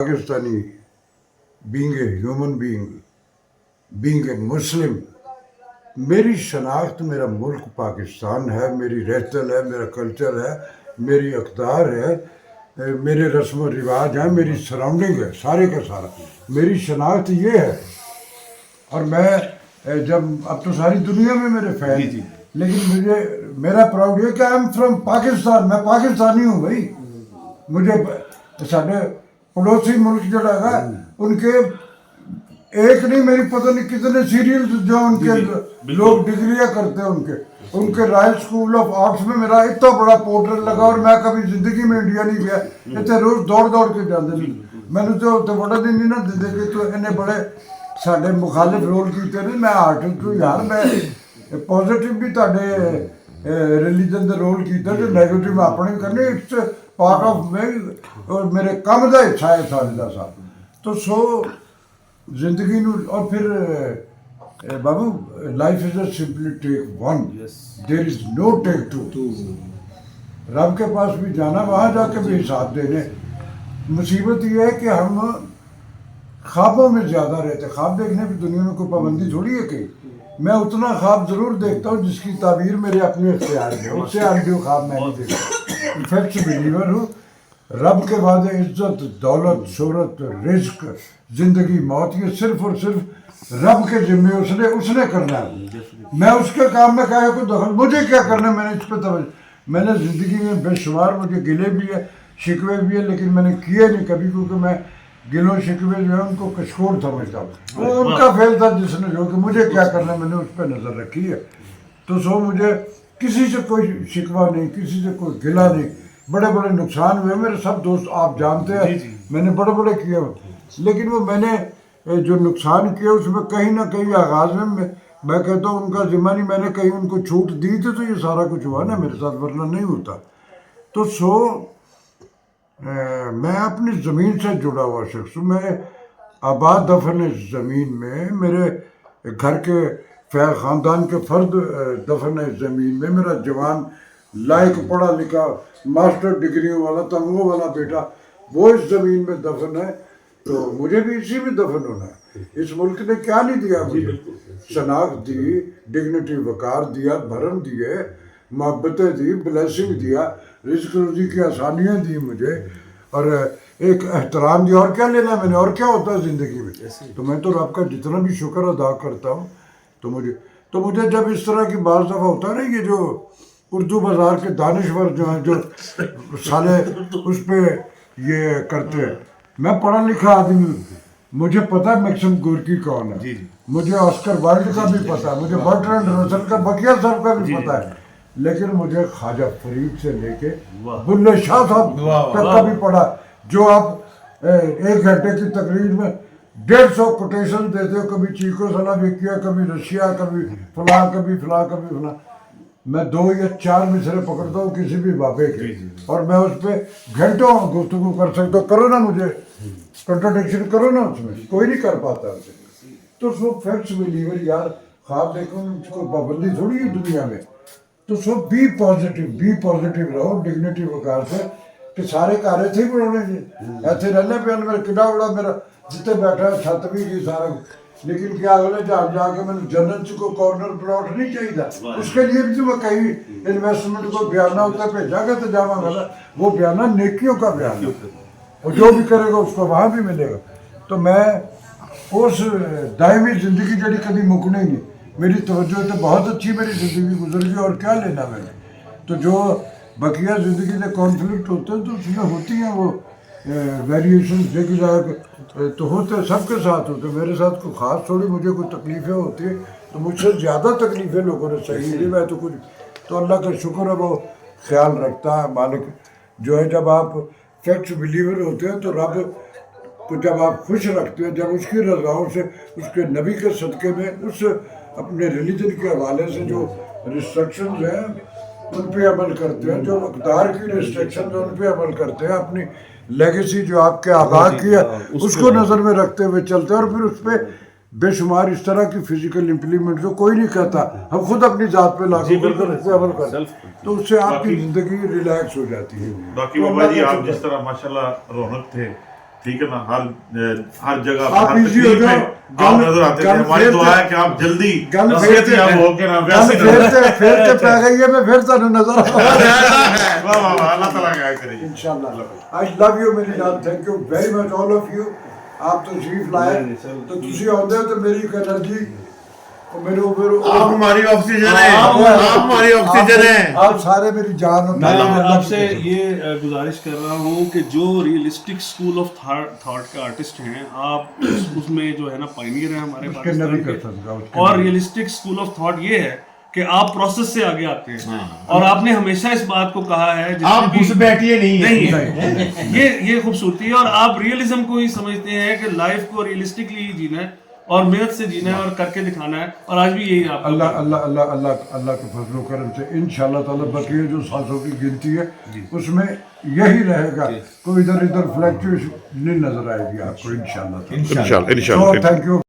Pakistani, being a human being a Muslim, मेरी शनाख्त मेरा मुल्क पाकिस्तान है, मेरी रहतल है, मेरा कल्चर है, मेरी अक़दार है, मेरे रस्म व रिवाज हैं, मेरी सराउंडिंग है, सारे का सारा मेरी शनाख्त ये है। और मैं जब अब तो सारी दुनिया में मेरे फैन, लेकिन मुझे मेरा प्राउड है कि आई एम फ्रॉम पाकिस्तान, मैं पाकिस्तानी हूँ भाई। मुझे साढ़े पड़ोसी मुल्क जड़ा है उनके एक नहीं मेरी पता नहीं कितने सीरियल्स जो उनके लोग डिग्रियां करते हैं उनके रॉयल स्कूल ऑफ आर्ट्स में मेरा इतना बड़ा पोर्ट्रेट लगा और मैं कभी जिंदगी में इंडिया नहीं गया। इतने रोज दौड़ दौड़ के जाते नहीं, मैंने तो बड़ा दिन नहीं ना देखे तो इन्हें बड़े साढ़े मुखालिफ रोल किए नहीं। मैं आर्टिस्ट हूँ यार, मैं पॉजिटिव भी ताड़े रिलीजन के रोल किए जो नैगेटिव अपने करने, इट्स पार्ट ऑफ मैं और मेरे काम का हिस्सा है सारे का साथ। तो सो जिंदगी और फिर बाबू life is a simply take one, there is no take two. रब के पास भी जाना, वहाँ जाके भी हिसाब देने। मुसीबत ये है कि हम ख्वाबों में ज़्यादा रहते, ख्वाब देखने की दुनिया में कोई पाबंदी थोड़ी है कहीं। मैं उतना ख्वाब ज़रूर देखता हूँ जिसकी ताबीर मेरे अपने इख्तियार में, उससे आगे ख्वाब मैं नहीं देखता। इफेक्ट्स बिलीवर हूँ। रब के वादे इज्जत, दौलत, शोहरत, रिज्क, जिंदगी, मौत, ये सिर्फ और सिर्फ रब के जिम्मे उसने करना है। मैं उसके काम में काहे को दखल, मुझे क्या करना, मैंने इस पर तवज्जो। मैंने ज़िंदगी में बेशुमार मुझे गिले भी है, शिकवे भी है, लेकिन मैंने किए नहीं कभी, क्योंकि मैं गिलो शिकवे जो है उनको कशकोर समझता हूँ। वो उनका फेल था जिसने जो कि मुझे क्या करना, मैंने उस पर नज़र रखी है। तो सो मुझे किसी से कोई शिकवा नहीं, किसी से कोई गिला नहीं। बड़े बड़े नुकसान हुए मेरे, सब दोस्त आप जानते हैं, मैंने बड़े बड़े किए, लेकिन वो मैंने जो नुकसान किया उसमें कहीं ना कहीं आगाज़ में मैं कहता हूँ उनका जिम्मा नहीं, मैंने कहीं उनको छूट दी थी तो ये सारा कुछ हुआ ना मेरे साथ, वरना नहीं होता। तो सो मैं अपनी ज़मीन से जुड़ा हुआ शख्स हूँ। मैं आबाद दफन ज़मीन में, मेरे घर के ख़ानदान के फ़र्द दफन ज़मीन में, मेरा जवान लायक पढ़ा लिखा मास्टर डिग्री वाला तमगों वाला बेटा वो इस ज़मीन में दफन है, तो मुझे भी इसी में दफन होना है। इस मुल्क ने क्या नहीं दिया मुझे, शनाख्त दी, डिग्निटी वकार दिया, भरम दिए, मोहब्बतें दी, ब्लेसिंग दिया, रिज़्क़ रोज़ी की आसानियाँ दी मुझे, और एक एहतराम दिया। और क्या लेना मैंने, और क्या होता है ज़िंदगी में। तो मैं तो रब का जितना भी शुक्र अदा करता हूँ। तो मुझे जब इस तरह की बाज़ दफ़ा होता है ना, ये जो उर्दू बाज़ार के दानिश्वर जो हैं, जो साले उस पर ये करते हैं, मैं पढ़ा लिखा आदमी हूँ, मुझे पता है मैक्सिम गोरकी कौन है, मुझे ऑस्कर वाइल्ड का भी पता है, मुझे बर्ट्रैंड रसल का, बकिया साहब का भी पता है, लेकिन मुझे ख्वाजा फरीद से लेके बुल्ले शाह साहब तक का भी पढ़ा। जो आप 1 घंटे की तकरीर में 150 कोटेशन देते हो, कभी चीको सलाविकिया, कभी रशिया, कभी फलां, कभी फलां, कभी फलां। मैं 2 या 4 मिसरे पकड़ता हूँ किसी भी बाबे के, और मैं उस पर घंटों गुफ्तगू कर सकता हूँ। करो ना, मुझे कंट्राडिक्शन करो ना, उसमें कोई नहीं कर पाता उसे। तो सो फैक्ट्स बिलीवर यार, ख्वाब देखो उसको पाबंदी थोड़ी है दुनिया में। तो सो बी पॉजिटिव रहो, डिग्निटी वकार से कि सारे कार्य थे बनाने से ऐसे रहने पे मेरा कितना बड़ा मेरा जितने बैठा है छत भी की सारा, लेकिन क्या अगले जहाँ जाके मैंने जन्नत को कॉर्नर प्लॉट नहीं चाहिए। उसके लिए भी तो मैं कहीं इन्वेस्टमेंट को बयाना होता भेजागा तो जावागा ना, वो बयाना नेकियों का बयाना, और जो भी करेगा उसको वहाँ भी मिलेगा। तो मैं उस दायमी ज़िंदगी जड़ी कभी मुकनी नहीं, मेरी तवज्जो तो बहुत अच्छी मेरी ज़िंदगी गुजर गई, और क्या लेना मैंने। तो जो बकिया ज़िंदगी से कॉन्फ्लिक्ट होते हैं तो उसमें होती हैं वो वेरिएशन, देखी जाए तो होते सबके साथ होते, मेरे साथ कोई ख़ास थोड़ी मुझे कोई तकलीफ़ें होती है, तो मुझसे ज़्यादा तकलीफ़ें लोगों ने सही ली। मैं तो कुछ, तो अल्लाह का शुक्र है वो ख्याल रखता है मालिक जो है। जब आप फैक्ट्स बिलीवर होते हैं तो रब को जब आप खुश रखते हैं, जब उसकी रज़ाओं से, उसके नबी के सदक़े में, उस अपने रिलीजन के हवाले से जो रिस्ट्रिक्शंस हैं उन पे अमल करते हैं, जो अक़दार की रिस्ट्रिक्शन है उन पे अमल करते हैं, अपनी लेगेसी जो आपके आबा की है उसको नज़र में रखते हुए चलते हैं, और फिर उस पर बेशुमार इस तरह की फिजिकल इम्प्लीमेंट जो कोई नहीं कहता, हम खुद अपनी ज़ात पे लागू करके उस पर अमल करते हैं, तो उससे आपकी ज़िंदगी रिलैक्स हो जाती है। बाकी बाबा जी आप जिस तरह माशाल्लाह रौनक थे, ٹھیک ہے نا, ہر جگہ آپ ہر easy ہو تقریب جاؤ. میں آپ نظر آتے تھے. ہماری دعا ہے کہ آپ جلدی گل صحت یاب ہو کے نا ویسے پھر کے پہ گئی ہے میں پھر تانوں نظر واہ واہ واہ, اللہ تعالیٰ کا کرے. انشاءاللہ. I love you میری جان, thank you very much all of you. آپ تشریف لائے تو تسی آتے ہو تو میری ایک انرجی میرے اوپر آپ ہماری آکسیجن ہیں, آپ ہماری آکسیجن ہیں. آپ سارے میری جان ہو. میں آپ سے یہ گزارش کر رہا ہوں کہ جو ریئلسٹک اسکول آف تھاٹ کے آرٹسٹ ہیں, آپ اس میں جو ہے نا پائنیئر ہیں ہمارے پاکستان کے. اور ریئلسٹک اسکول آف تھاٹ یہ ہے کہ آپ پروسیس سے آگے آتے ہیں, اور آپ نے ہمیشہ اس بات کو کہا ہے آپ گھس بیٹھیے نہیں, یہ خوبصورتی ہے. اور آپ ریئلزم کو ہی سمجھتے ہیں کہ لائف کو ریئلسٹکلی ہی جینا ہے اور محنت سے جینا ہے اور کر کے دکھانا ہے, اور آج بھی یہی آپ اللہ اللہ اللہ اللہ اللہ کے فضل و کرم سے انشاءاللہ تعالیٰ بقیہ جو سانسوں کی گنتی ہے اس میں یہی رہے گا, کوئی ادھر ادھر فلیکچویشن نہیں نظر آئے گی آپ کو انشاءاللہ. انشاءاللہ. Thank you.